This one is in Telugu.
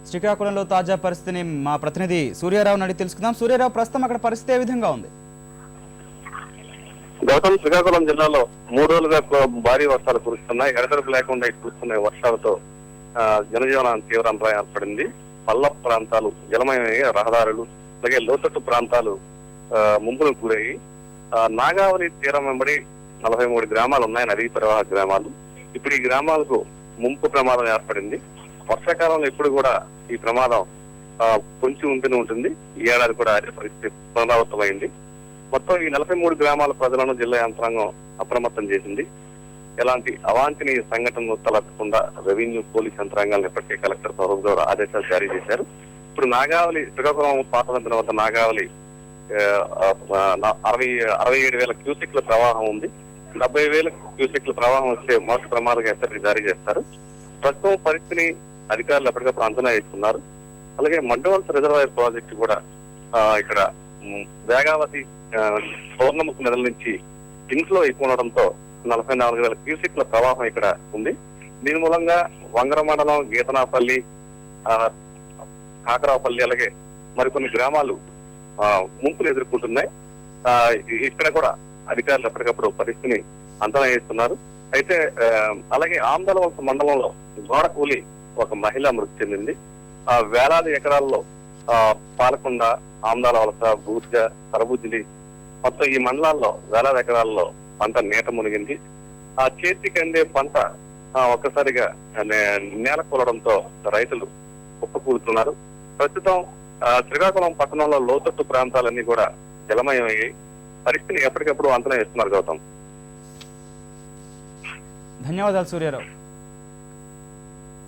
శ్రీకాకుళంలో తాజా పరిస్థితిని మా ప్రతినిధి సూర్యారావు అడిగి తెలుసుకుందాం. సూర్యారావు, ప్రస్తుతం అక్కడ పరిస్థితి ఏ విధంగా ఉంది? గౌతమ్, శ్రీకాకుళం జిల్లాలో 3 రోజులుగా భారీ వర్షాలు కురుస్తున్నాయి. ఎడతెరపు లేకుండా కురుస్తున్న వర్షాలతో జనజీవనం తీవ్ర అంతరాయం ఏర్పడింది. పల్ల ప్రాంతాలు జలమయమయ్యి, రహదారులు అలాగే లోతట్టు ప్రాంతాలు ముంపులకు గురయ్యి నాగావళి తీరం వెంబడి 43 గ్రామాలు ఉన్నాయి, నదీ ప్రవాహ గ్రామాలు. ఇప్పుడు ఈ గ్రామాలకు ముంపు ప్రమాదం ఏర్పడింది. వర్షాకాలంలో ఇప్పుడు కూడా ఈ ప్రమాదం పొంచి ఉంటూనే ఉంటుంది. ఈ ఏడాది కూడా అదే పరిస్థితి పునరావృతమైంది. మొత్తం ఈ 43 గ్రామాల ప్రజలను జిల్లా యంత్రాంగం అప్రమత్తం చేసింది. ఎలాంటి అవాంఛనీయ సంఘటనలు తలెత్తకుండా రెవెన్యూ, పోలీస్ యంత్రాంగాలను ఇప్పటికే కలెక్టర్ స్వరూప్ గౌడ్ ఆదేశాలు జారీ చేశారు. ఇప్పుడు నాగావళి, శ్రీకాకుళం పాతవంతెన వద్ద నాగావళి 67,000 క్యూసెక్ల ప్రవాహం ఉంది. 70,000 క్యూసెక్ల ప్రవాహం వస్తే మోస ప్రమాదంగా హెచ్చరిక జారీ చేస్తారు. ప్రస్తుతం పరిస్థితిని అధికారులు ఎప్పటికప్పుడు అంచనా వేస్తున్నారు. అలాగే మడ్డవలస రిజర్వాయర్ ప్రాజెక్టు కూడా ఇక్కడ వేగావతి పౌర్ణముఖి నదుల నుంచి ఇన్ఫ్లో ఎక్కువ ఉండడంతో 44,000 క్యూసెక్ల ప్రవాహం ఇక్కడ ఉంది. దీని మూలంగా వంగర మండలం, గీతనాపల్లి, కాకరాపల్లి అలాగే మరికొన్ని గ్రామాలు ముంపులు ఎదుర్కొంటున్నాయి. ఇక్కడ కూడా అధికారులు ఎప్పటికప్పుడు పరిస్థితిని అంచనా వేస్తున్నారు. అయితే అలాగే ఆంధ్రవలస మండలంలో గోడ కూలి ఒక మహిళ మృతి చెందింది. వేలాది ఎకరాల్లో పాలకొండ, ఆమ్దాల వలస, బూర్జ, సరబుజ్జిలి మొత్తం ఈ మండలాల్లో వేలాది ఎకరాల్లో పంట నీట మునిగింది. ఆ చేతికి అందే పంట ఒక్కసారిగా నేల కూలడంతో రైతులు కుప్పకూలుతున్నారు. ప్రస్తుతం శ్రీకాకుళం పట్టణంలో లోతట్టు ప్రాంతాలన్నీ కూడా జలమయమయ్యాయి. పరిస్థితిని ఎప్పటికప్పుడు అంచనా వేస్తున్నారు. గౌతమ్, ధన్యవాదాలు సూర్యారావు.